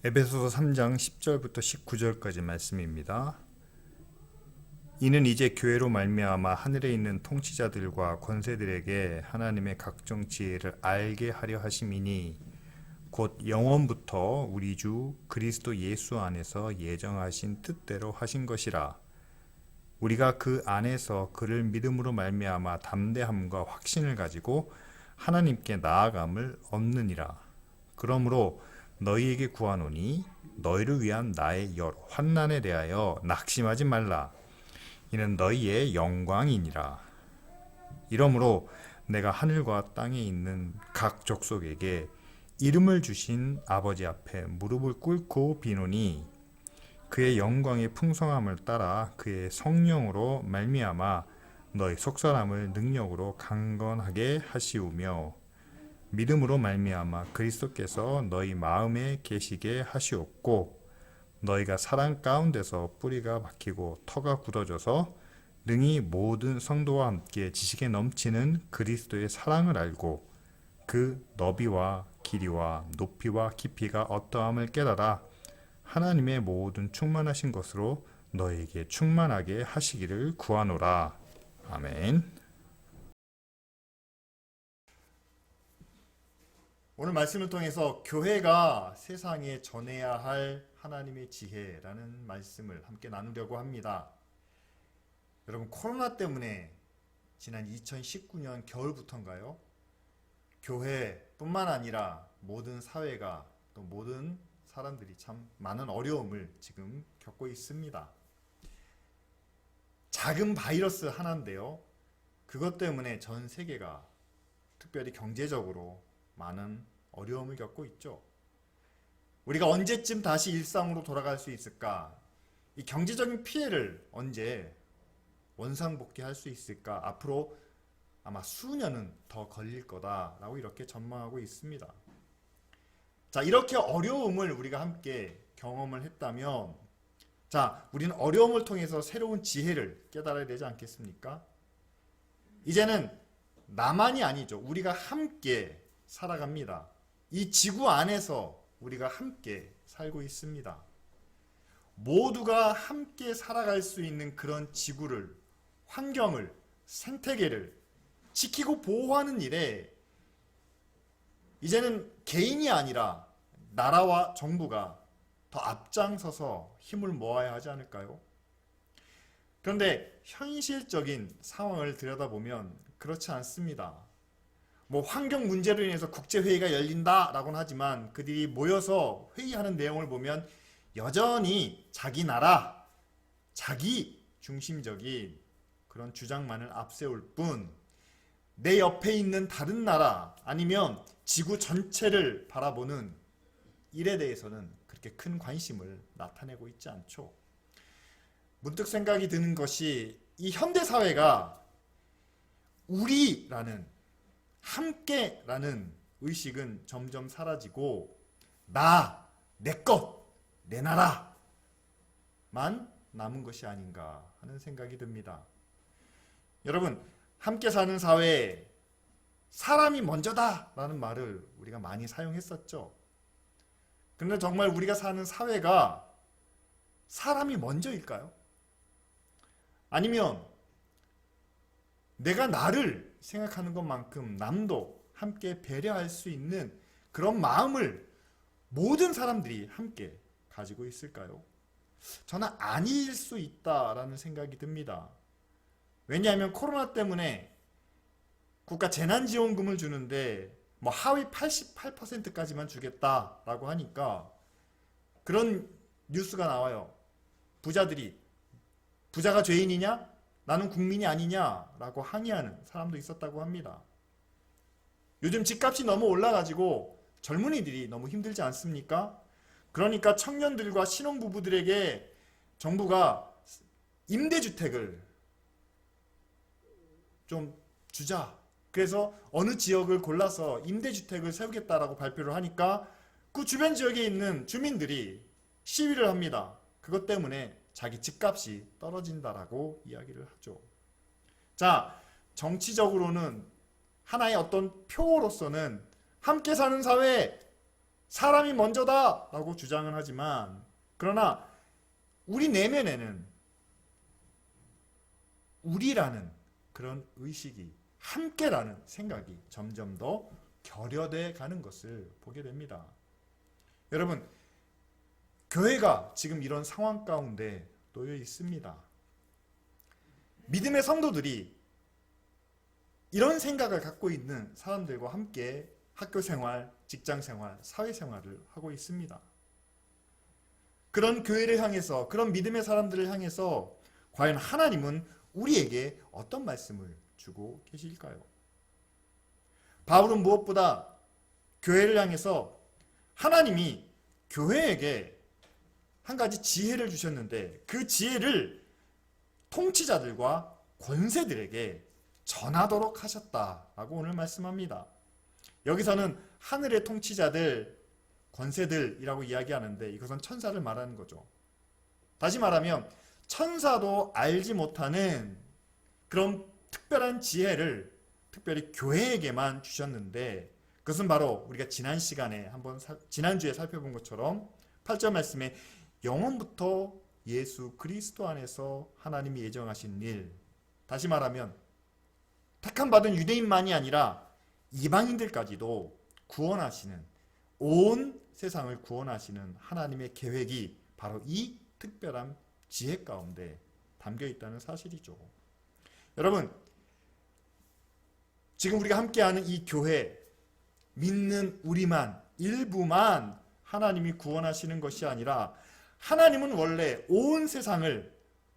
에베소서 3장 10절부터 19절까지 말씀입니다. 이는 이제 교회로 말미암아 하늘에 있는 통치자들과 권세들에게 하나님의 각종 지혜를 알게 하려 하심이니 곧 영원부터 우리 주 그리스도 예수 안에서 예정하신 뜻대로 하신 것이라. 우리가 그 안에서 그를 믿음으로 말미암아 담대함과 확신을 가지고 하나님께 나아감을 얻느니라. 그러므로 너희에게 구하노니 너희를 위한 나의 여러 환난에 대하여 낙심하지 말라. 이는 너희의 영광이니라. 이러므로 내가 하늘과 땅에 있는 각 족속에게 이름을 주신 아버지 앞에 무릎을 꿇고 비노니 그의 영광의 풍성함을 따라 그의 성령으로 말미암아 너희 속사람을 능력으로 강건하게 하시우며 믿음으로 말미암아 그리스도께서 너희 마음에 계시게 하시옵고 너희가 사랑 가운데서 뿌리가 박히고 터가 굳어져서 능히 모든 성도와 함께 지식에 넘치는 그리스도의 사랑을 알고 그 너비와 길이와 높이와 깊이가 어떠함을 깨달아 하나님의 모든 충만하신 것으로 너희에게 충만하게 하시기를 구하노라. 아멘. 오늘 말씀을 통해서 교회가 세상에 전해야 할 하나님의 지혜라는 말씀을 함께 나누려고 합니다. 여러분, 코로나 때문에 지난 2019년 겨울부터인가요? 교회뿐만 아니라 모든 사회가 또 모든 사람들이 참 많은 어려움을 지금 겪고 있습니다. 작은 바이러스 하나인데요. 그것 때문에 전 세계가 특별히 경제적으로 많은 어려움을 겪고 있죠. 우리가 언제쯤 다시 일상으로 돌아갈 수 있을까? 이 경제적인 피해를 언제 원상복귀할 수 있을까? 앞으로 아마 수년은 더 걸릴 거다라고 이렇게 전망하고 있습니다. 자, 이렇게 어려움을 우리가 함께 경험을 했다면, 자, 우리는 어려움을 통해서 새로운 지혜를 깨달아야 되지 않겠습니까? 이제는 나만이 아니죠. 우리가 함께 살아갑니다. 이 지구 안에서 우리가 함께 살고 있습니다. 모두가 함께 살아갈 수 있는 그런 지구를, 환경을, 생태계를 지키고 보호하는 일에 이제는 개인이 아니라 나라와 정부가 더 앞장서서 힘을 모아야 하지 않을까요? 그런데 현실적인 상황을 들여다보면 그렇지 않습니다. 환경 문제로 인해서 국제회의가 열린다라고는 하지만 그들이 모여서 회의하는 내용을 보면 여전히 자기 나라, 자기 중심적인 그런 주장만을 앞세울 뿐 내 옆에 있는 다른 나라 아니면 지구 전체를 바라보는 일에 대해서는 그렇게 큰 관심을 나타내고 있지 않죠. 문득 생각이 드는 것이 이 현대사회가 우리라는 함께라는 의식은 점점 사라지고 나, 내 것, 내 나라만 남은 것이 아닌가 하는 생각이 듭니다. 여러분, 함께 사는 사회에 사람이 먼저다 라는 말을 우리가 많이 사용했었죠. 그런데 정말 우리가 사는 사회가 사람이 먼저일까요? 아니면 내가 나를 생각하는 것만큼 남도 함께 배려할 수 있는 그런 마음을 모든 사람들이 함께 가지고 있을까요? 저는 아닐 수 있다라는 생각이 듭니다. 왜냐하면 코로나 때문에 국가 재난지원금을 주는데 하위 88%까지만 주겠다라고 하니까 그런 뉴스가 나와요. 부자가 죄인이냐? 나는 국민이 아니냐라고 항의하는 사람도 있었다고 합니다. 요즘 집값이 너무 올라가지고 젊은이들이 너무 힘들지 않습니까? 그러니까 청년들과 신혼부부들에게 정부가 임대주택을 좀 주자. 그래서 어느 지역을 골라서 임대주택을 세우겠다라고 발표를 하니까 그 주변 지역에 있는 주민들이 시위를 합니다. 그것 때문에 자기 집값이 떨어진다라고 이야기를 하죠. 자, 정치적으로는 하나의 어떤 표로서는 함께 사는 사회, 사람이 먼저다 라고 주장은 하지만, 그러나 우리 내면에는 우리라는 그런 의식이, 함께라는 생각이 점점 더 결여돼 가는 것을 보게 됩니다. 여러분, 교회가 지금 이런 상황 가운데 놓여 있습니다. 믿음의 성도들이 이런 생각을 갖고 있는 사람들과 함께 학교 생활, 직장 생활, 사회 생활을 하고 있습니다. 그런 교회를 향해서, 그런 믿음의 사람들을 향해서 과연 하나님은 우리에게 어떤 말씀을 주고 계실까요? 바울은 무엇보다 교회를 향해서 하나님이 교회에게 한 가지 지혜를 주셨는데, 그 지혜를 통치자들과 권세들에게 전하도록 하셨다라고 오늘 말씀합니다. 여기서는 하늘의 통치자들, 권세들이라고 이야기하는데 이것은 천사를 말하는 거죠. 다시 말하면 천사도 알지 못하는 그런 특별한 지혜를 특별히 교회에게만 주셨는데, 그것은 바로 우리가 지난주에 살펴본 것처럼 8절 말씀에 영원부터 예수 그리스도 안에서 하나님이 예정하신 일, 다시 말하면 택함 받은 유대인만이 아니라 이방인들까지도 구원하시는, 온 세상을 구원하시는 하나님의 계획이 바로 이 특별한 지혜 가운데 담겨 있다는 사실이죠. 여러분, 지금 우리가 함께하는 이 교회, 믿는 우리만, 일부만 하나님이 구원하시는 것이 아니라 하나님은 원래 온 세상을,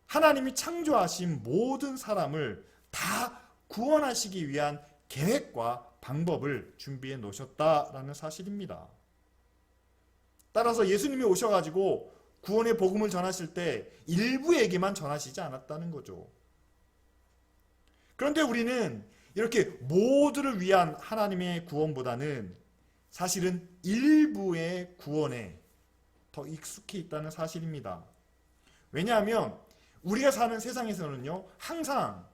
하나님이 창조하신 모든 사람을 다 구원하시기 위한 계획과 방법을 준비해 놓으셨다라는 사실입니다. 따라서 예수님이 오셔가지고 구원의 복음을 전하실 때 일부에게만 전하시지 않았다는 거죠. 그런데 우리는 이렇게 모두를 위한 하나님의 구원보다는 사실은 일부의 구원에 더 익숙해 있다는 사실입니다. 왜냐하면 우리가 사는 세상에서는요, 항상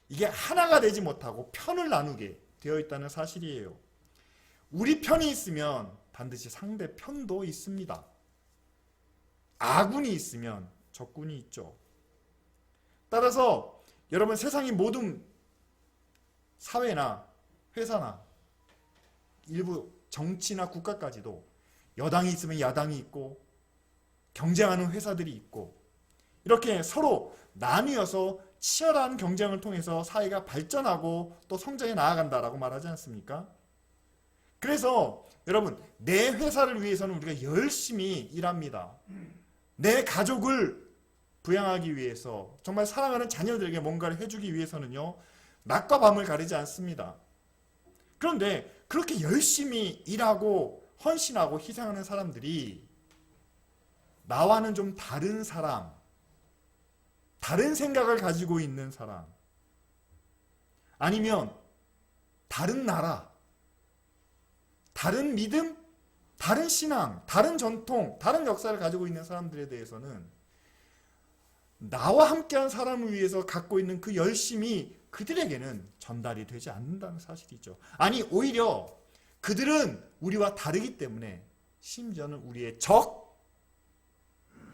이게 하나가 되지 못하고 편을 나누게 되어 있다는 사실이에요. 우리 편이 있으면 반드시 상대 편도 있습니다. 아군이 있으면 적군이 있죠. 따라서 여러분, 세상의 모든 사회나 회사나 일부 정치나 국가까지도 여당이 있으면 야당이 있고 경쟁하는 회사들이 있고, 이렇게 서로 나뉘어서 치열한 경쟁을 통해서 사회가 발전하고 또 성장해 나아간다라고 말하지 않습니까? 그래서 여러분, 내 회사를 위해서는 우리가 열심히 일합니다. 내 가족을 부양하기 위해서, 정말 사랑하는 자녀들에게 뭔가를 해주기 위해서는요, 낮과 밤을 가리지 않습니다. 그런데 그렇게 열심히 일하고 헌신하고 희생하는 사람들이 나와는 좀 다른 사람, 다른 생각을 가지고 있는 사람, 아니면 다른 나라, 다른 믿음, 다른 신앙, 다른 전통, 다른 역사를 가지고 있는 사람들에 대해서는 나와 함께한 사람을 위해서 갖고 있는 그 열심이 그들에게는 전달이 되지 않는다는 사실이죠. 아니, 오히려 그들은 우리와 다르기 때문에 심지어는 우리의 적,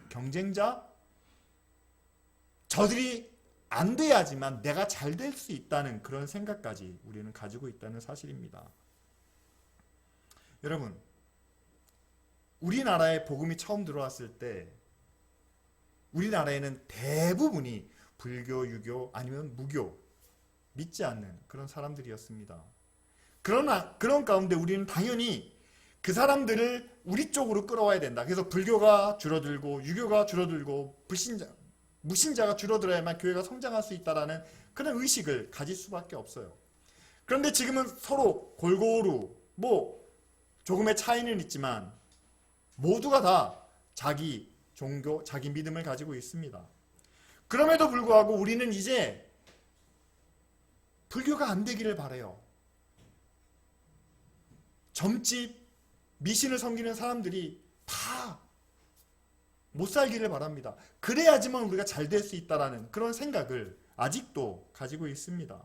경쟁자, 저들이 안 돼야지만 내가 잘 될 수 있다는 그런 생각까지 우리는 가지고 있다는 사실입니다. 여러분, 우리나라에 복음이 처음 들어왔을 때 우리나라에는 대부분이 불교, 유교 아니면 무교, 믿지 않는 그런 사람들이었습니다. 그러나 그런 가운데 우리는 당연히 그 사람들을 우리 쪽으로 끌어와야 된다. 그래서 불교가 줄어들고 유교가 줄어들고 무신자가 줄어들어야만 교회가 성장할 수 있다라는 그런 의식을 가질 수밖에 없어요. 그런데 지금은 서로 골고루 조금의 차이는 있지만 모두가 다 자기 종교, 자기 믿음을 가지고 있습니다. 그럼에도 불구하고 우리는 이제 불교가 안 되기를 바라요. 점집, 미신을 섬기는 사람들이 다 못 살기를 바랍니다. 그래야지만 우리가 잘 될 수 있다라는 그런 생각을 아직도 가지고 있습니다.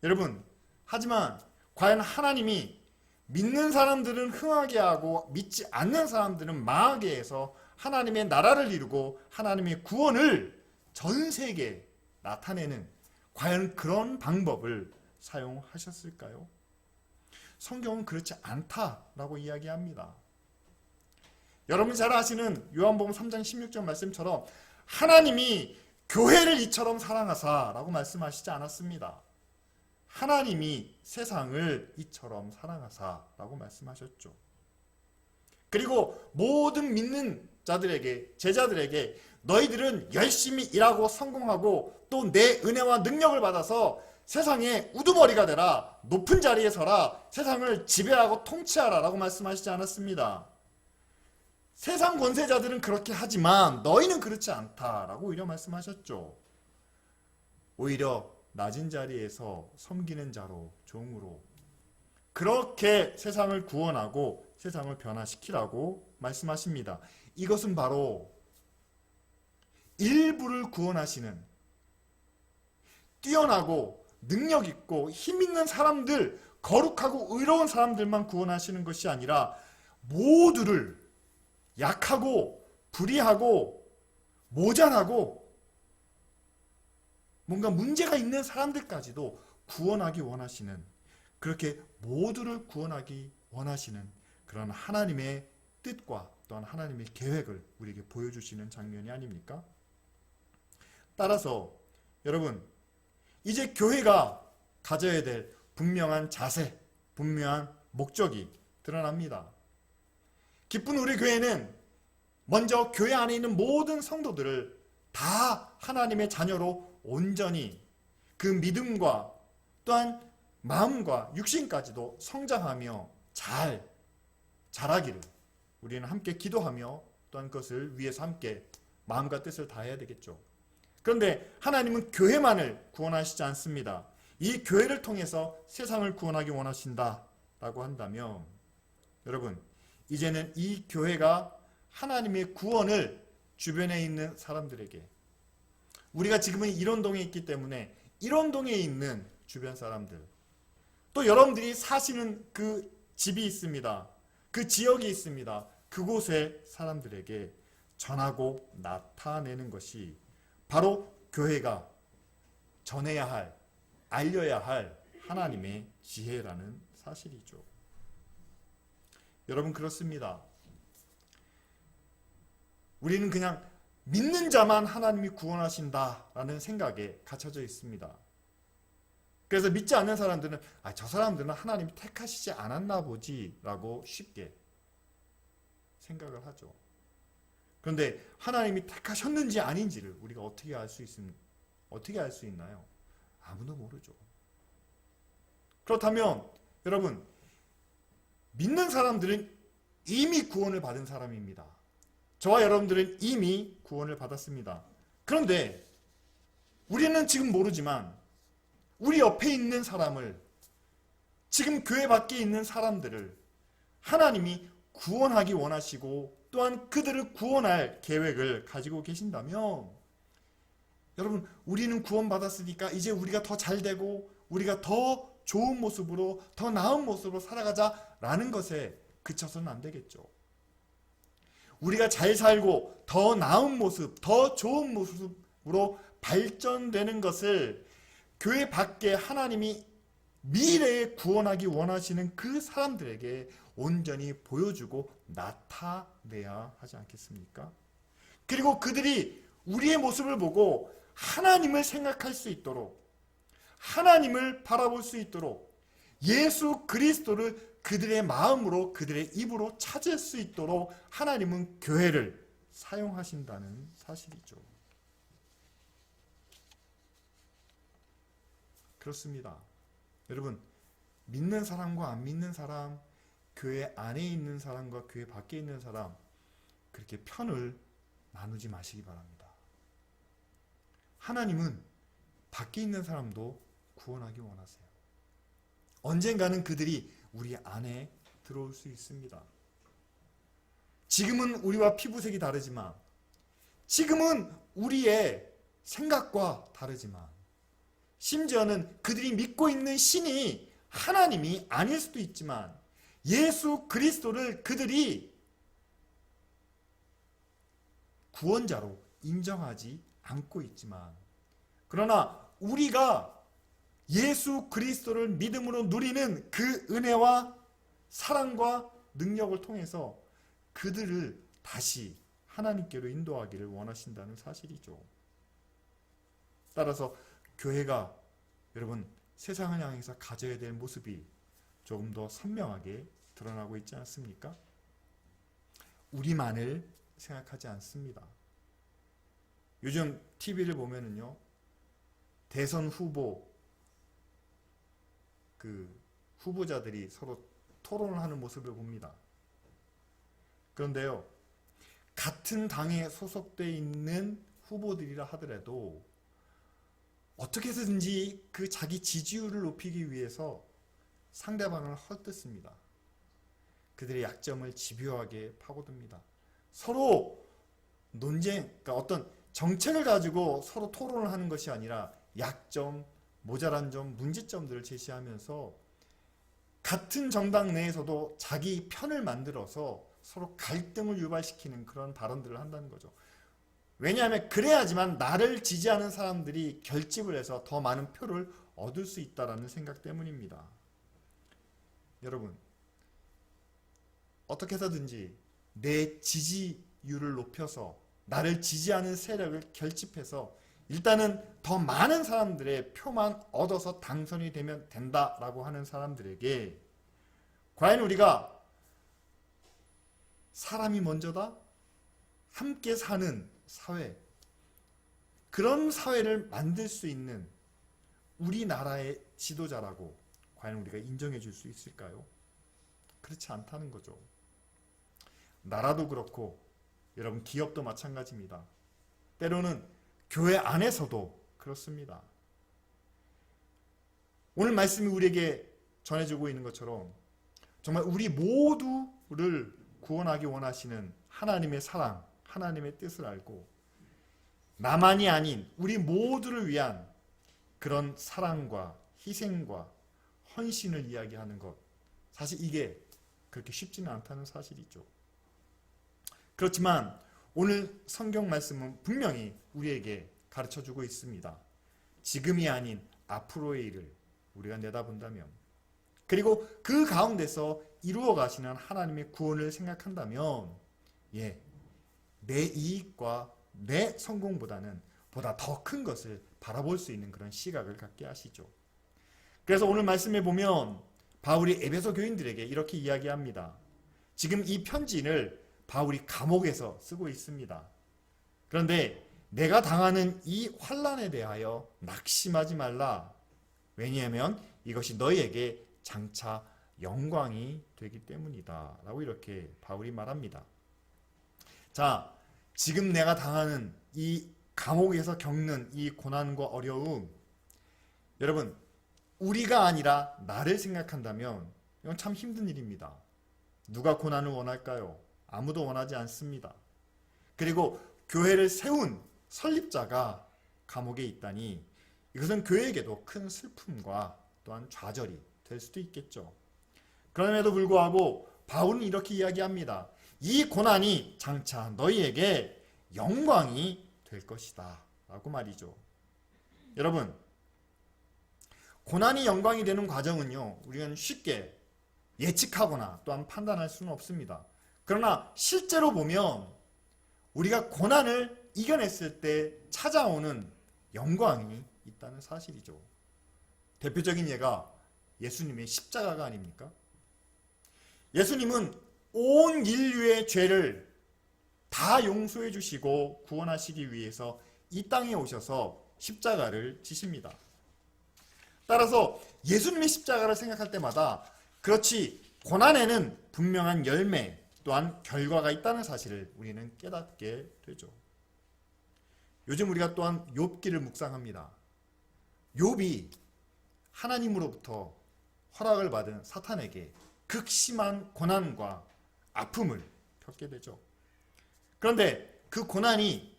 여러분, 하지만 과연 하나님이 믿는 사람들은 흥하게 하고 믿지 않는 사람들은 망하게 해서 하나님의 나라를 이루고 하나님의 구원을 전 세계에 나타내는 과연 그런 방법을 사용하셨을까요? 성경은 그렇지 않다라고 이야기합니다. 여러분이 잘 아시는 요한복음 3장 16절 말씀처럼 하나님이 교회를 이처럼 사랑하사라고 말씀하시지 않았습니다. 하나님이 세상을 이처럼 사랑하사라고 말씀하셨죠. 그리고 모든 믿는 자들에게, 제자들에게 너희들은 열심히 일하고 성공하고 또 내 은혜와 능력을 받아서 세상의 우두머리가 되라, 높은 자리에 서라, 세상을 지배하고 통치하라 라고 말씀하시지 않았습니다. 세상 권세자들은 그렇게 하지만 너희는 그렇지 않다라고 오히려 말씀하셨죠. 오히려 낮은 자리에서 섬기는 자로, 종으로 그렇게 세상을 구원하고 세상을 변화시키라고 말씀하십니다. 이것은 바로 일부를 구원하시는 뛰어나고 능력 있고 힘 있는 사람들, 거룩하고 의로운 사람들만 구원하시는 것이 아니라 모두를, 약하고 불의하고 모자라고 뭔가 문제가 있는 사람들까지도 구원하기 원하시는, 그렇게 모두를 구원하기 원하시는 그런 하나님의 뜻과 또한 하나님의 계획을 우리에게 보여주시는 장면이 아닙니까? 따라서 여러분, 이제 교회가 가져야 될 분명한 자세, 분명한 목적이 드러납니다. 기쁜 우리 교회는 먼저 교회 안에 있는 모든 성도들을 다 하나님의 자녀로 온전히 그 믿음과 또한 마음과 육신까지도 성장하며 자라기를 우리는 함께 기도하며 또한 그것을 위해서 함께 마음과 뜻을 다해야 되겠죠. 그런데 하나님은 교회만을 구원하시지 않습니다. 이 교회를 통해서 세상을 구원하기 원하신다라고 한다면 여러분, 이제는 이 교회가 하나님의 구원을 주변에 있는 사람들에게, 우리가 지금은 일원동에 있기 때문에 일원동에 있는 주변 사람들, 또 여러분들이 사시는 그 집이 있습니다. 그 지역이 있습니다. 그곳의 사람들에게 전하고 나타내는 것이 바로 교회가 전해야 할, 알려야 할 하나님의 지혜라는 사실이죠. 여러분, 그렇습니다. 우리는 그냥 믿는 자만 하나님이 구원하신다라는 생각에 갇혀져 있습니다. 그래서 믿지 않는 사람들은 저 사람들은 하나님이 택하시지 않았나 보지 라고 쉽게 생각을 하죠. 그런데 하나님이 택하셨는지 아닌지를 우리가 어떻게 알 수 있나요? 아무도 모르죠. 그렇다면 여러분, 믿는 사람들은 이미 구원을 받은 사람입니다. 저와 여러분들은 이미 구원을 받았습니다. 그런데 우리는 지금 모르지만 우리 옆에 있는 사람을, 지금 교회 밖에 있는 사람들을 하나님이 구원하기 원하시고 또한 그들을 구원할 계획을 가지고 계신다면 여러분, 우리는 구원받았으니까 이제 우리가 더 잘되고 우리가 더 좋은 모습으로, 더 나은 모습으로 살아가자라는 것에 그쳐서는 안 되겠죠. 우리가 잘 살고 더 나은 모습, 더 좋은 모습으로 발전되는 것을 교회 밖에 하나님이 미래에 구원하기 원하시는 그 사람들에게 온전히 보여주고 나타내야 하지 않겠습니까? 그리고 그들이 우리의 모습을 보고 하나님을 생각할 수 있도록, 하나님을 바라볼 수 있도록, 예수 그리스도를 그들의 마음으로, 그들의 입으로 찾을 수 있도록 하나님은 교회를 사용하신다는 사실이죠. 그렇습니다. 여러분, 믿는 사람과 안 믿는 사람, 교회 안에 있는 사람과 교회 밖에 있는 사람, 그렇게 편을 나누지 마시기 바랍니다. 하나님은 밖에 있는 사람도 구원하기 원하세요. 언젠가는 그들이 우리 안에 들어올 수 있습니다. 지금은 우리와 피부색이 다르지만, 지금은 우리의 생각과 다르지만, 심지어는 그들이 믿고 있는 신이 하나님이 아닐 수도 있지만, 예수 그리스도를 그들이 구원자로 인정하지 않고 있지만, 그러나 우리가 예수 그리스도를 믿음으로 누리는 그 은혜와 사랑과 능력을 통해서 그들을 다시 하나님께로 인도하기를 원하신다는 사실이죠. 따라서 교회가 여러분 세상을 향해서 가져야 될 모습이 조금 더 선명하게 드러나고 있지 않습니까? 우리만을 생각하지 않습니다. 요즘 TV를 보면은요, 대선 후보자들이 서로 토론을 하는 모습을 봅니다. 그런데요, 같은 당에 소속되어 있는 후보들이라 하더라도 어떻게 해서든지 그 자기 지지율을 높이기 위해서 상대방을 헐뜯습니다. 그들의 약점을 집요하게 파고듭니다. 서로 논쟁, 그러니까 어떤 정책을 가지고 서로 토론을 하는 것이 아니라 약점, 모자란 점, 문제점들을 제시하면서 같은 정당 내에서도 자기 편을 만들어서 서로 갈등을 유발시키는 그런 발언들을 한다는 거죠. 왜냐하면 그래야지만 나를 지지하는 사람들이 결집을 해서 더 많은 표를 얻을 수 있다는 생각 때문입니다. 여러분, 어떻게 해서든지 내 지지율을 높여서 나를 지지하는 세력을 결집해서 일단은 더 많은 사람들의 표만 얻어서 당선이 되면 된다라고 하는 사람들에게 과연 우리가 사람이 먼저다? 함께 사는 사회, 그런 사회를 만들 수 있는 우리나라의 지도자라고 과연 우리가 인정해 줄 수 있을까요? 그렇지 않다는 거죠. 나라도 그렇고 여러분 기업도 마찬가지입니다. 때로는 교회 안에서도 그렇습니다. 오늘 말씀이 우리에게 전해주고 있는 것처럼 정말 우리 모두를 구원하기 원하시는 하나님의 사랑, 하나님의 뜻을 알고 나만이 아닌 우리 모두를 위한 그런 사랑과 희생과 헌신을 이야기하는 것, 사실 이게 그렇게 쉽지는 않다는 사실이죠. 그렇지만 오늘 성경 말씀은 분명히 우리에게 가르쳐주고 있습니다. 지금이 아닌 앞으로의 일을 우리가 내다본다면, 그리고 그 가운데서 이루어 가시는 하나님의 구원을 생각한다면, 내 이익과 내 성공보다는 보다 더 큰 것을 바라볼 수 있는 그런 시각을 갖게 하시죠. 그래서 오늘 말씀에 보면 바울이 에베소 교인들에게 이렇게 이야기합니다. 지금 이 편지를 바울이 감옥에서 쓰고 있습니다. 그런데 내가 당하는 이 환난에 대하여 낙심하지 말라. 왜냐하면 이것이 너희에게 장차 영광이 되기 때문이다. 라고 이렇게 바울이 말합니다. 자, 지금 내가 당하는 이 감옥에서 겪는 이 고난과 어려움, 여러분, 우리가 아니라 나를 생각한다면 이건 참 힘든 일입니다. 누가 고난을 원할까요? 아무도 원하지 않습니다. 그리고 교회를 세운 설립자가 감옥에 있다니 이것은 교회에게도 큰 슬픔과 또한 좌절이 될 수도 있겠죠. 그럼에도 불구하고 바울은 이렇게 이야기합니다. 이 고난이 장차 너희에게 영광이 될 것이다 라고 말이죠. 여러분, 고난이 영광이 되는 과정은요, 우리는 쉽게 예측하거나 또한 판단할 수는 없습니다. 그러나 실제로 보면 우리가 고난을 이겨냈을 때 찾아오는 영광이 있다는 사실이죠. 대표적인 예가 예수님의 십자가가 아닙니까? 예수님은 온 인류의 죄를 다 용서해 주시고 구원하시기 위해서 이 땅에 오셔서 십자가를 지십니다. 따라서 예수님의 십자가를 생각할 때마다 그렇지, 고난에는 분명한 열매 또한 결과가 있다는 사실을 우리는 깨닫게 되죠. 요즘 우리가 또한 욥기를 묵상합니다. 욥이 하나님으로부터 허락을 받은 사탄에게 극심한 고난과 아픔을 겪게 되죠. 그런데 그 고난이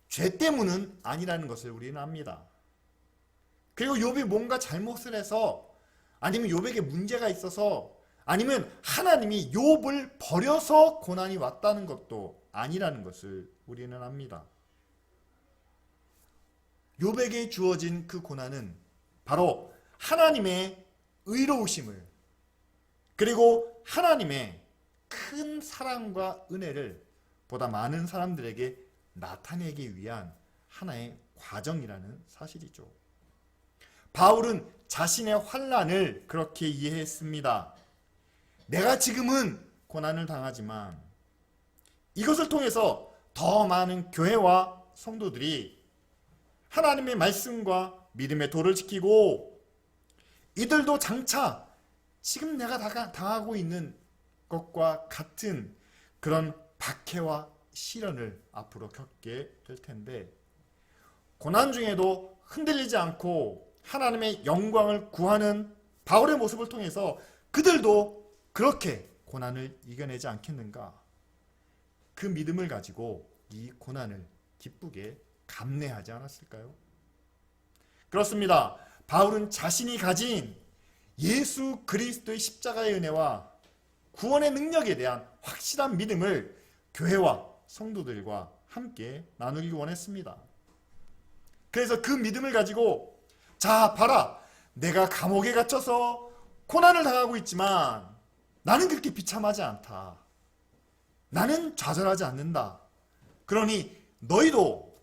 죄 때문은 아니라는 것을 우리는 압니다. 그리고 욥이 뭔가 잘못을 해서, 아니면 욥에게 문제가 있어서, 아니면 하나님이 욥을 버려서 고난이 왔다는 것도 아니라는 것을 우리는 압니다. 욥에게 주어진 그 고난은 바로 하나님의 의로우심을, 그리고 하나님의 큰 사랑과 은혜를 보다 많은 사람들에게 나타내기 위한 하나의 과정이라는 사실이죠. 바울은 자신의 환난을 그렇게 이해했습니다. 내가 지금은 고난을 당하지만 이것을 통해서 더 많은 교회와 성도들이 하나님의 말씀과 믿음의 도를 지키고, 이들도 장차 지금 내가 당하고 있는 것과 같은 그런 박해와 시련을 앞으로 겪게 될 텐데, 고난 중에도 흔들리지 않고 하나님의 영광을 구하는 바울의 모습을 통해서 그들도 그렇게 고난을 이겨내지 않겠는가? 그 믿음을 가지고 이 고난을 기쁘게 감내하지 않았을까요? 그렇습니다. 바울은 자신이 가진 예수 그리스도의 십자가의 은혜와 구원의 능력에 대한 확실한 믿음을 교회와 성도들과 함께 나누기 원했습니다. 그래서 그 믿음을 가지고, 자, 봐라, 내가 감옥에 갇혀서 고난을 당하고 있지만 나는 그렇게 비참하지 않다. 나는 좌절하지 않는다. 그러니 너희도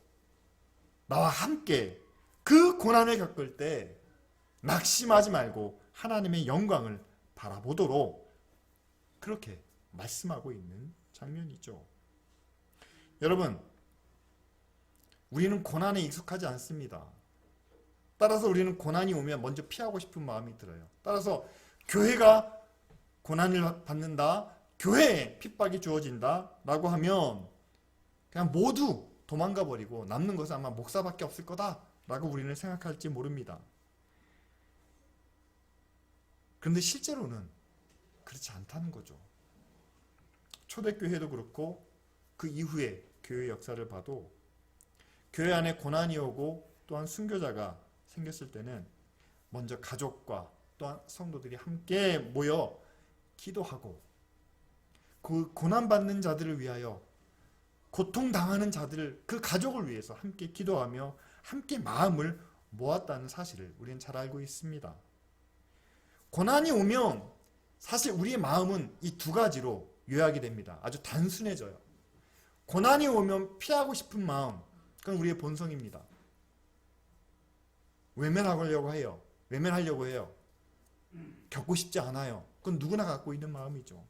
나와 함께 그 고난을 겪을 때 낙심하지 말고 하나님의 영광을 바라보도록 그렇게 말씀하고 있는 장면이죠. 여러분, 우리는 고난에 익숙하지 않습니다. 따라서 우리는 고난이 오면 먼저 피하고 싶은 마음이 들어요. 따라서 교회가 고난을 받는다, 교회에 핍박이 주어진다 라고 하면 그냥 모두 도망가 버리고 남는 것은 아마 목사밖에 없을 거다 라고 우리는 생각할지 모릅니다. 그런데 실제로는 그렇지 않다는 거죠. 초대교회도 그렇고 그 이후에 교회 역사를 봐도 교회 안에 고난이 오고 또한 순교자가 생겼을 때는 먼저 가족과 또한 성도들이 함께 모여 기도하고, 그 고난받는 자들을 위하여, 고통당하는 자들을, 그 가족을 위해서 함께 기도하며 함께 마음을 모았다는 사실을 우리는 잘 알고 있습니다. 고난이 오면 사실 우리의 마음은 이 두 가지로 요약이 됩니다. 아주 단순해져요. 고난이 오면 피하고 싶은 마음, 그건 우리의 본성입니다. 외면하려고 해요. 외면하려고 해요. 겪고 싶지 않아요. 그건 누구나 갖고 있는 마음이죠.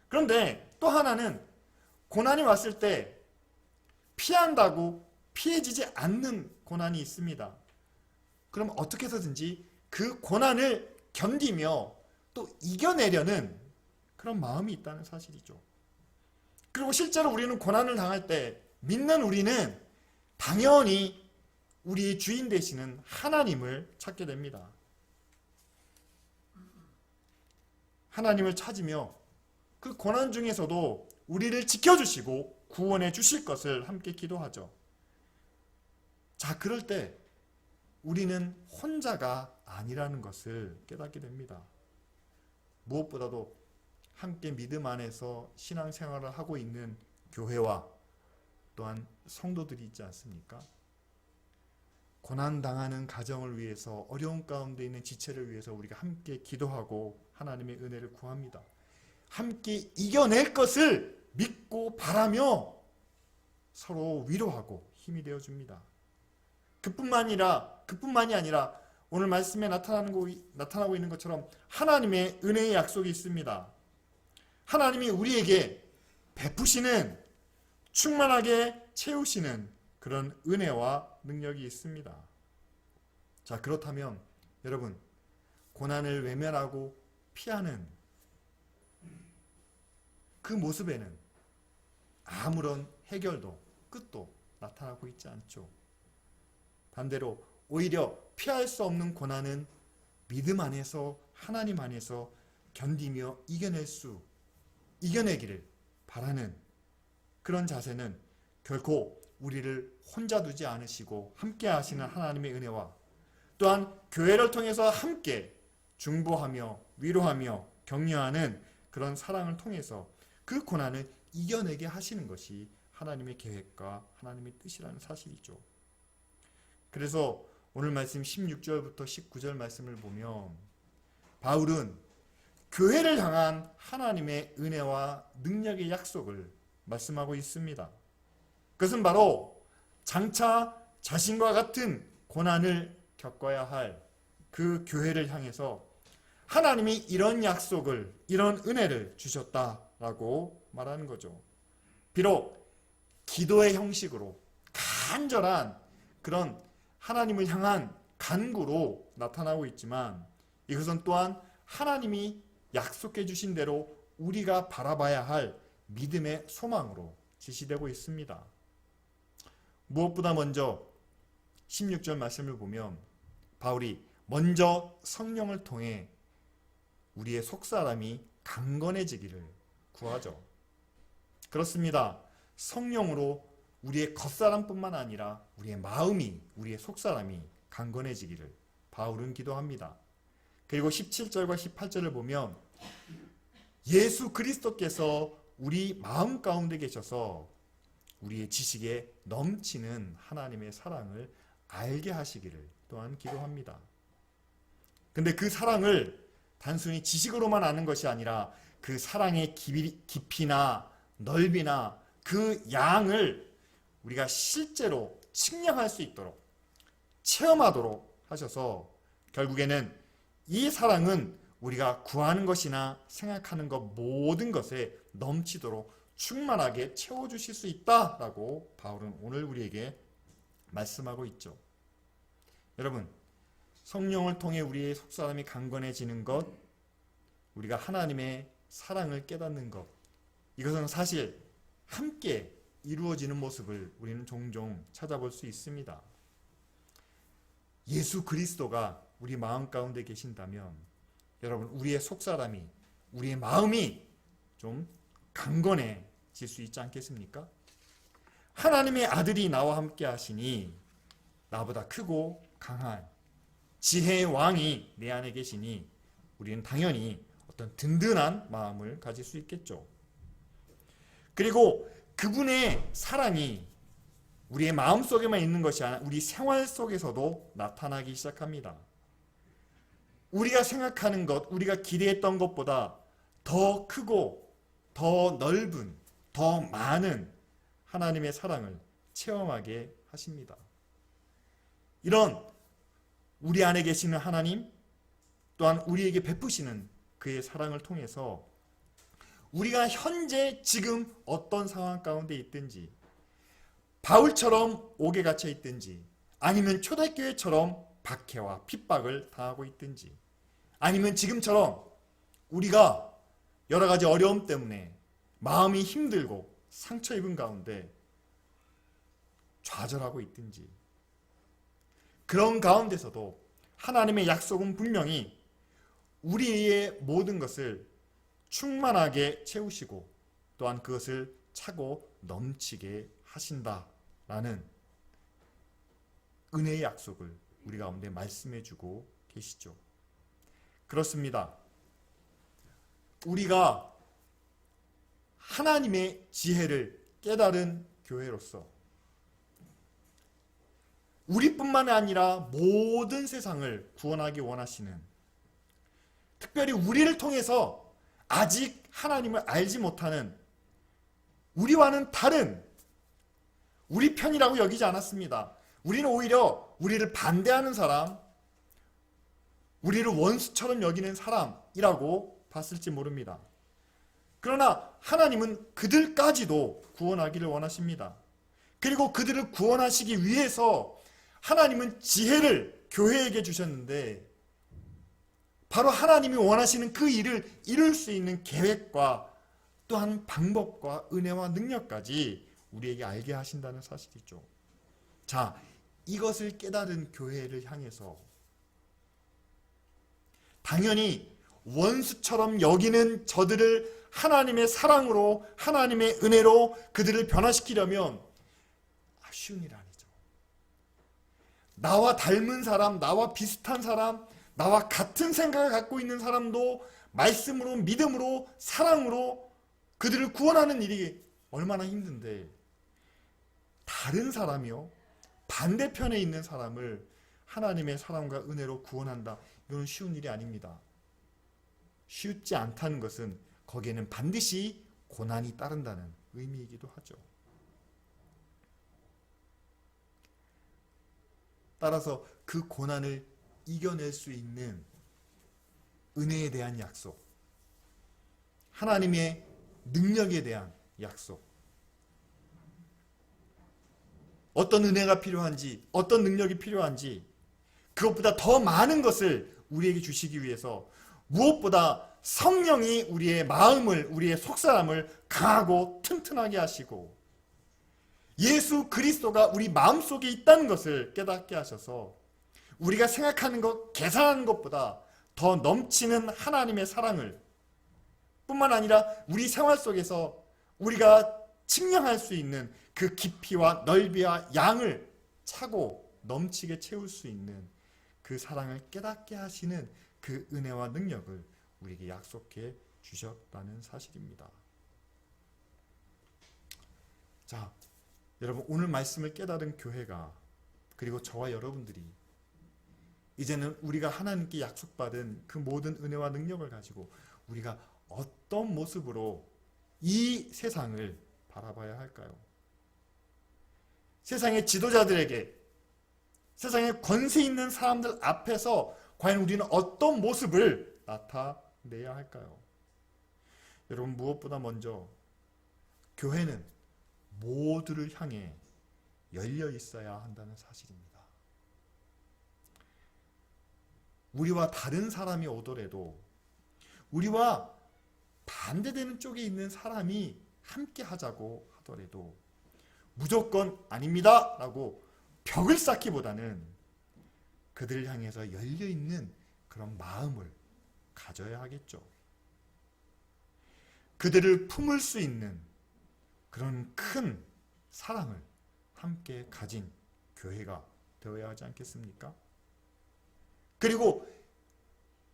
그런데 또 하나는 고난이 왔을 때 피한다고 피해지지 않는 고난이 있습니다. 그럼 어떻게 해서든지 그 고난을 견디며 또 이겨내려는 그런 마음이 있다는 사실이죠. 그리고 실제로 우리는 고난을 당할 때 믿는 우리는 당연히 우리의 주인 되시는 하나님을 찾게 됩니다. 하나님을 찾으며 그 고난 중에서도 우리를 지켜주시고 구원해 주실 것을 함께 기도하죠. 자, 그럴 때 우리는 혼자가 아니라는 것을 깨닫게 됩니다. 무엇보다도 함께 믿음 안에서 신앙생활을 하고 있는 교회와 또한 성도들이 있지 않습니까? 고난당하는 가정을 위해서, 어려운 가운데 있는 지체를 위해서 우리가 함께 기도하고 하나님의 은혜를 구합니다. 함께 이겨낼 것을 믿고 바라며 서로 위로하고 힘이 되어줍니다. 그뿐만이 아니라 오늘 말씀에 나타나고 있는 것처럼 하나님의 은혜의 약속이 있습니다. 하나님이 우리에게 베푸시는, 충만하게 채우시는 그런 은혜와 능력이 있습니다. 자, 그렇다면 여러분, 고난을 외면하고 피하는 그 모습에는 아무런 해결도 끝도 나타나고 있지 않죠. 반대로 오히려 피할 수 없는 고난은 믿음 안에서, 하나님 안에서 견디며 이겨내기를 바라는 그런 자세는 결코 우리를 혼자 두지 않으시고 함께 하시는 하나님의 은혜와, 또한 교회를 통해서 함께 중보하며 위로하며 격려하는 그런 사랑을 통해서 그 고난을 이겨내게 하시는 것이 하나님의 계획과 하나님의 뜻이라는 사실이죠. 그래서 오늘 말씀 16절부터 19절 말씀을 보면 바울은 교회를 향한 하나님의 은혜와 능력의 약속을 말씀하고 있습니다. 그것은 바로 장차 자신과 같은 고난을 겪어야 할 그 교회를 향해서 하나님이 이런 약속을, 이런 은혜를 주셨다라고 말하는 거죠. 비록 기도의 형식으로 간절한 그런 하나님을 향한 간구로 나타나고 있지만 이것은 또한 하나님이 약속해 주신 대로 우리가 바라봐야 할 믿음의 소망으로 지시되고 있습니다. 무엇보다 먼저 16절 말씀을 보면 바울이 먼저 성령을 통해 우리의 속사람이 강건해지기를 구하죠. 그렇습니다. 성령으로 우리의 겉사람뿐만 아니라 우리의 마음이, 우리의 속사람이 강건해지기를 바울은 기도합니다. 그리고 17절과 18절을 보면 예수 그리스도께서 우리 마음 가운데 계셔서 우리의 지식에 넘치는 하나님의 사랑을 알게 하시기를 또한 기도합니다. 근데 그 사랑을 단순히 지식으로만 아는 것이 아니라 그 사랑의 깊이나 넓이나 그 양을 우리가 실제로 측량할 수 있도록 체험하도록 하셔서 결국에는 이 사랑은 우리가 구하는 것이나 생각하는 것 모든 것에 넘치도록 충만하게 채워주실 수 있다라고 바울은 오늘 우리에게 말씀하고 있죠. 여러분, 성령을 통해 우리의 속사람이 강건해지는 것, 우리가 하나님의 사랑을 깨닫는 것, 이것은 사실 함께 이루어지는 모습을 우리는 종종 찾아볼 수 있습니다. 예수 그리스도가 우리 마음 가운데 계신다면 여러분, 우리의 속사람이, 우리의 마음이 좀 강건해질 수 있지 않겠습니까? 하나님의 아들이 나와 함께 하시니 나보다 크고 강한 지혜의 왕이 내 안에 계시니 우리는 당연히 어떤 든든한 마음을 가질 수 있겠죠. 그리고 그분의 사랑이 우리의 마음속에만 있는 것이 아니라 우리 생활 속에서도 나타나기 시작합니다. 우리가 생각하는 것, 우리가 기대했던 것보다 더 크고 더 넓은, 더 많은 하나님의 사랑을 체험하게 하십니다. 이런 우리 안에 계시는 하나님, 또한 우리에게 베푸시는 그의 사랑을 통해서 우리가 현재 지금 어떤 상황 가운데 있든지, 바울처럼 옥에 갇혀 있든지, 아니면 초대교회처럼 박해와 핍박을 당하고 있든지, 아니면 지금처럼 우리가 여러 가지 어려움 때문에 마음이 힘들고 상처 입은 가운데 좌절하고 있든지, 그런 가운데서도 하나님의 약속은 분명히 우리의 모든 것을 충만하게 채우시고 또한 그것을 차고 넘치게 하신다라는 은혜의 약속을 우리 가운데 말씀해 주고 계시죠. 그렇습니다. 우리가 하나님의 지혜를 깨달은 교회로서 우리뿐만 아니라 모든 세상을 구원하기 원하시는, 특별히 우리를 통해서 아직 하나님을 알지 못하는 우리와는 다른, 우리 편이라고 여기지 않았습니다. 우리는 오히려 우리를 반대하는 사람, 우리를 원수처럼 여기는 사람이라고 봤을지 모릅니다. 그러나 하나님은 그들까지도 구원하기를 원하십니다. 그리고 그들을 구원하시기 위해서 하나님은 지혜를 교회에게 주셨는데 바로 하나님이 원하시는 그 일을 이룰 수 있는 계획과 또한 방법과 은혜와 능력까지 우리에게 알게 하신다는 사실이죠. 자, 이것을 깨달은 교회를 향해서 당연히 원수처럼 여기는 저들을 하나님의 사랑으로, 하나님의 은혜로 그들을 변화시키려면 쉬운 일 아니죠. 나와 닮은 사람, 나와 비슷한 사람, 나와 같은 생각을 갖고 있는 사람도 말씀으로, 믿음으로, 사랑으로 그들을 구원하는 일이 얼마나 힘든데, 다른 사람이요, 반대편에 있는 사람을 하나님의 사랑과 은혜로 구원한다. 이건 쉬운 일이 아닙니다. 쉽지 않다는 것은 거기에는 반드시 고난이 따른다는 의미이기도 하죠. 따라서 그 고난을 이겨낼 수 있는 은혜에 대한 약속, 하나님의 능력에 대한 약속, 어떤 은혜가 필요한지, 어떤 능력이 필요한지, 그것보다 더 많은 것을 우리에게 주시기 위해서 무엇보다 성령이 우리의 마음을, 우리의 속사람을 강하고 튼튼하게 하시고, 예수 그리스도가 우리 마음속에 있다는 것을 깨닫게 하셔서 우리가 생각하는 것, 계산하는 것보다 더 넘치는 하나님의 사랑을 뿐만 아니라 우리 생활 속에서 우리가 측량할 수 있는 그 깊이와 넓이와 양을 차고 넘치게 채울 수 있는 그 사랑을 깨닫게 하시는 그 은혜와 능력을 우리에게 약속해 주셨다는 사실입니다. 자, 여러분, 오늘 말씀을 깨달은 교회가, 그리고 저와 여러분들이 이제는 우리가 하나님께 약속받은 그 모든 은혜와 능력을 가지고 우리가 어떤 모습으로 이 세상을 바라봐야 할까요? 세상의 지도자들에게, 세상의 권세 있는 사람들 앞에서 과연 우리는 어떤 모습을 나타내야 할까요? 여러분, 무엇보다 먼저 교회는 모두를 향해 열려 있어야 한다는 사실입니다. 우리와 다른 사람이 오더라도, 우리와 반대되는 쪽에 있는 사람이 함께 하자고 하더라도 무조건 아닙니다 라고 벽을 쌓기보다는 그들을 향해서 열려있는 그런 마음을 가져야 하겠죠. 그들을 품을 수 있는 그런 큰 사랑을 함께 가진 교회가 되어야 하지 않겠습니까? 그리고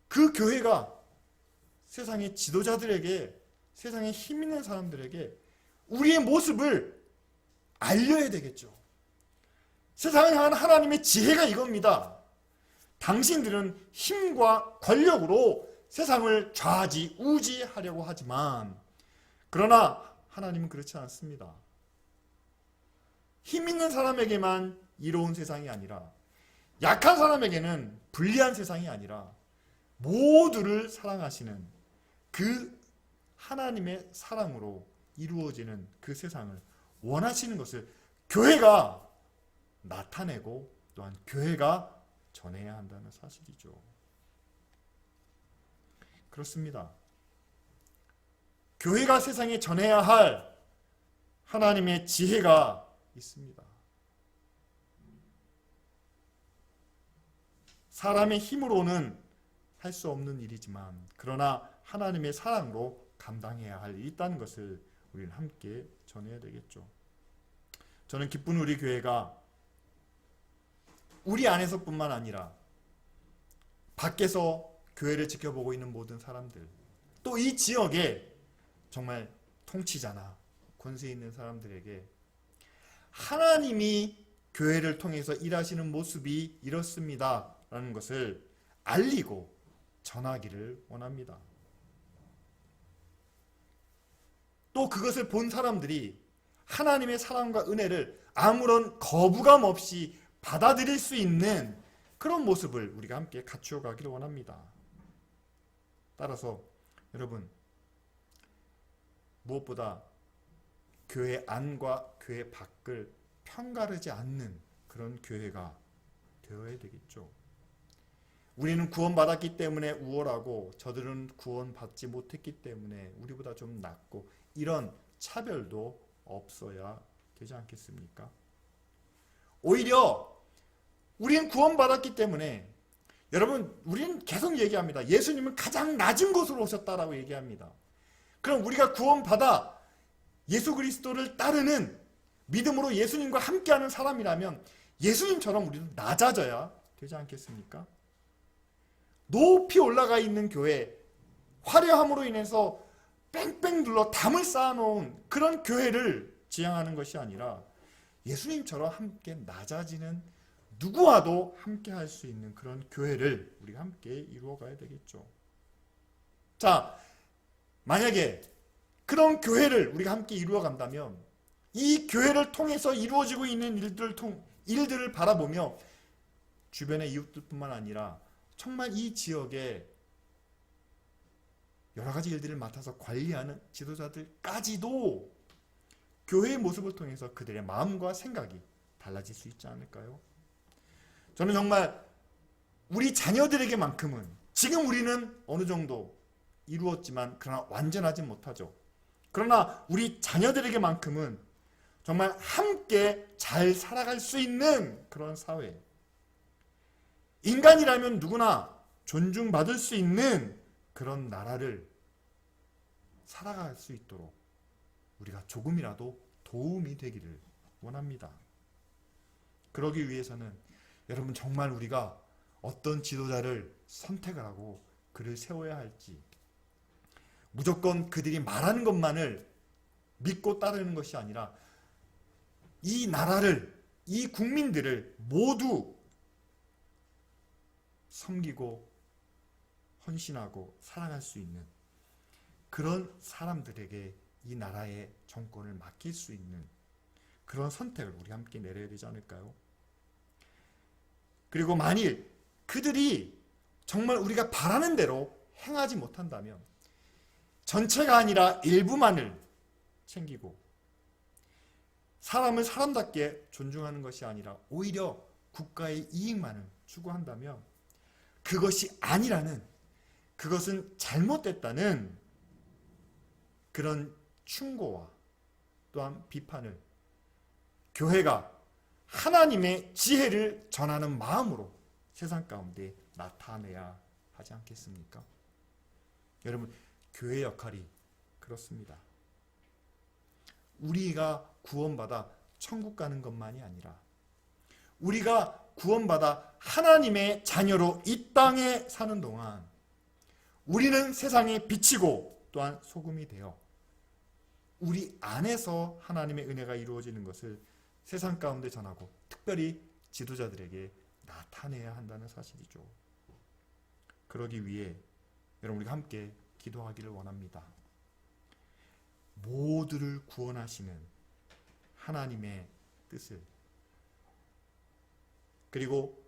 그 교회가 세상의 지도자들에게, 세상에 힘 있는 사람들에게 우리의 모습을 알려야 되겠죠. 세상을 향한 하나님의 지혜가 이겁니다. 당신들은 힘과 권력으로 세상을 좌지우지하려고 하지만, 그러나 하나님은 그렇지 않습니다. 힘 있는 사람에게만 이로운 세상이 아니라, 약한 사람에게는 불리한 세상이 아니라 모두를 사랑하시는 그 하나님의 사랑으로 이루어지는 그 세상을 원하시는 것을 교회가 나타내고 또한 교회가 전해야 한다는 사실이죠. 그렇습니다. 교회가 세상에 전해야 할 하나님의 지혜가 있습니다. 사람의 힘으로는 할 수 없는 일이지만, 그러나 하나님의 사랑으로 감당해야 할 일이 있다는 것을 우리는 함께 전해야 되겠죠. 저는 기쁜 우리 교회가 우리 안에서뿐만 아니라 밖에서 교회를 지켜보고 있는 모든 사람들, 또 이 지역에 정말 통치자나 권세 있는 사람들에게 하나님이 교회를 통해서 일하시는 모습이 이렇습니다 라는 것을 알리고 전하기를 원합니다. 또 그것을 본 사람들이 하나님의 사랑과 은혜를 아무런 거부감 없이 받아들일 수 있는 그런 모습을 우리가 함께 갖추어 가기를 원합니다. 따라서 여러분, 무엇보다 교회 안과 교회 밖을 편가르지 않는 그런 교회가 되어야 되겠죠. 우리는 구원받았기 때문에 우월하고 저들은 구원받지 못했기 때문에 우리보다 좀 낫고, 이런 차별도 없어야 되지 않겠습니까? 오히려 우리는 구원받았기 때문에, 여러분, 우리는 계속 얘기합니다. 예수님은 가장 낮은 곳으로 오셨다라고 얘기합니다. 그럼 우리가 구원받아 예수 그리스도를 따르는 믿음으로 예수님과 함께하는 사람이라면 예수님처럼 우리도 낮아져야 되지 않겠습니까? 높이 올라가 있는 교회, 화려함으로 인해서 뺑뺑 둘러 담을 쌓아놓은 그런 교회를 지향하는 것이 아니라 예수님처럼 함께 낮아지는, 누구와도 함께 할 수 있는 그런 교회를 우리가 함께 이루어가야 되겠죠. 자, 만약에 그런 교회를 우리가 함께 이루어간다면 이 교회를 통해서 이루어지고 있는 일들을 바라보며 주변의 이웃들뿐만 아니라 정말 이 지역에 여러 가지 일들을 맡아서 관리하는 지도자들까지도 교회의 모습을 통해서 그들의 마음과 생각이 달라질 수 있지 않을까요? 저는 정말 우리 자녀들에게만큼은 지금 우리는 어느 정도 이루었지만 그러나 완전하지 못하죠. 그러나 우리 자녀들에게만큼은 정말 함께 잘 살아갈 수 있는 그런 사회, 인간이라면 누구나 존중받을 수 있는 그런 나라를 살아갈 수 있도록 우리가 조금이라도 도움이 되기를 원합니다. 그러기 위해서는 여러분 정말 우리가 어떤 지도자를 선택을 하고 그를 세워야 할지, 무조건 그들이 말하는 것만을 믿고 따르는 것이 아니라 이 나라를, 이 국민들을 모두 섬기고 헌신하고 사랑할 수 있는 그런 사람들에게 이 나라의 정권을 맡길 수 있는 그런 선택을 우리 함께 내려야 되지 않을까요? 그리고 만일 그들이 정말 우리가 바라는 대로 행하지 못한다면 전체가 아니라 일부만을 챙기고 사람을 사람답게 존중하는 것이 아니라 오히려 국가의 이익만을 추구한다면 그것이 아니라는, 그것은 잘못됐다는 그런 충고와 또한 비판을 교회가 하나님의 지혜를 전하는 마음으로 세상 가운데 나타내야 하지 않겠습니까? 여러분, 교회 역할이 그렇습니다. 우리가 구원받아 천국 가는 것만이 아니라 우리가 구원받아 하나님의 자녀로 이 땅에 사는 동안 우리는 세상에 비치고 또한 소금이 되어 우리 안에서 하나님의 은혜가 이루어지는 것을 세상 가운데 전하고 특별히 지도자들에게 나타내야 한다는 사실이죠. 그러기 위해 여러분 우리가 함께 기도하기를 원합니다. 모두를 구원하시는 하나님의 뜻을, 그리고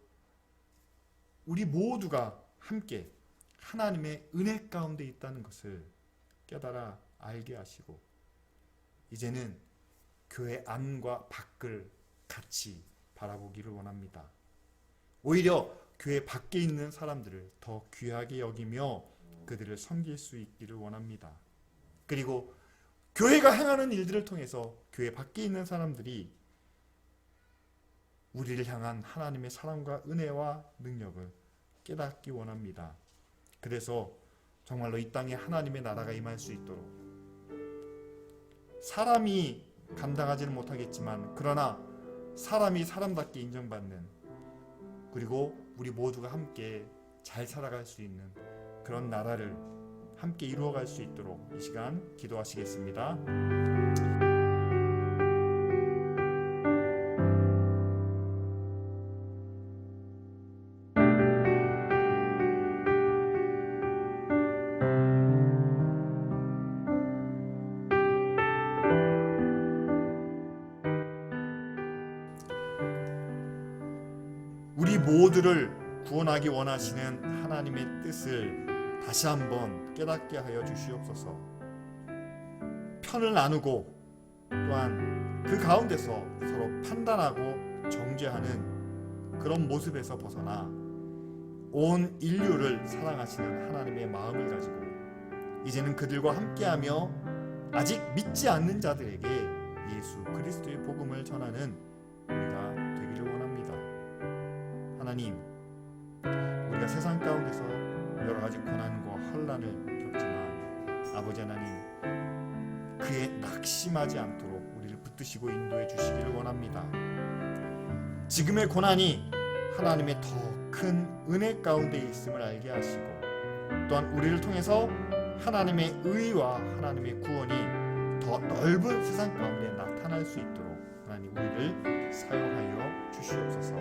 우리 모두가 함께 하나님의 은혜 가운데 있다는 것을 깨달아 알게 하시고 이제는 교회 안과 밖을 같이 바라보기를 원합니다. 오히려 교회 밖에 있는 사람들을 더 귀하게 여기며 그들을 섬길 수 있기를 원합니다. 그리고 교회가 행하는 일들을 통해서 교회 밖에 있는 사람들이 우리를 향한 하나님의 사랑과 은혜와 능력을 깨닫기 원합니다. 그래서 정말로 이 땅에 하나님의 나라가 임할 수 있도록 사람이 감당하지는 못하겠지만 그러나 사람이 사람답게 인정받는, 그리고 우리 모두가 함께 잘 살아갈 수 있는 그런 나라를 함께 이루어갈 수 있도록 이 시간 기도하시겠습니다. 우리 모두를 구원하기 원하시는 하나님의 뜻을 다시 한번 깨닫게 하여 주시옵소서. 편을 나누고 또한 그 가운데서 서로 판단하고 정죄하는 그런 모습에서 벗어나 온 인류를 사랑하시는 하나님의 마음을 가지고 이제는 그들과 함께하며 아직 믿지 않는 자들에게 예수 그리스도의 복음을 전하는 우리가 되기를 원합니다. 하나님, 우리가 세상 가운데서 여러 가지 고난과 혼란을 겪지만 아버지 하나님, 그에 낙심하지 않도록 우리를 붙드시고 인도해 주시기를 원합니다. 지금의 고난이 하나님의 더 큰 은혜 가운데 있음을 알게 하시고 또한 우리를 통해서 하나님의 의와 하나님의 구원이 더 넓은 세상 가운데 나타날 수 있도록 하나님 우리를 사용하여 주시옵소서.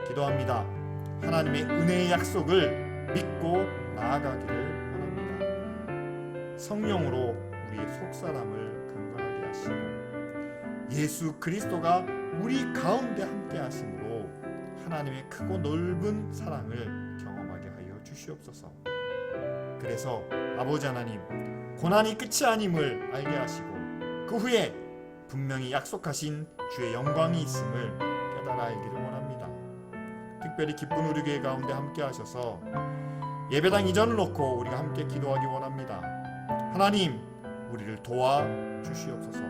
기도합니다. 하나님의 은혜의 약속을 믿고 나아가기를 원합니다. 성령으로 우리의 속사람을 강건하게 하시고 예수 그리스도가 우리 가운데 함께 하심으로 하나님의 크고 넓은 사랑을 경험하게 하여 주시옵소서. 그래서 아버지 하나님, 고난이 끝이 아님을 알게 하시고 그 후에 분명히 약속하신 주의 영광이 있음을 깨달아 알기를 원합니다. 특별히 기쁜 우리 교회 가운데 함께 하셔서 예배당 이전을 놓고 우리가 함께 기도하기 원합니다. 하나님, 우리를 도와 주시옵소서.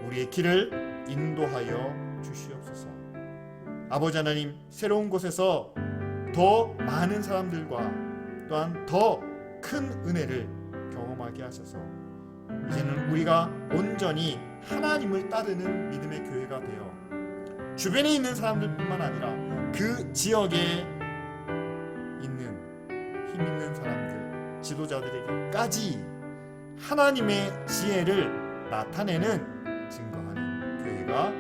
우리의 길을 인도하여 주시옵소서. 아버지 하나님, 새로운 곳에서 더 많은 사람들과 또한 더 큰 은혜를 경험하게 하셔서 이제는 우리가 온전히 하나님을 따르는 믿음의 교회가 되어 주변에 있는 사람들뿐만 아니라 그 지역에 있는 힘 있는 사람들, 지도자들에게까지 하나님의 지혜를 나타내는 증거하는 교회가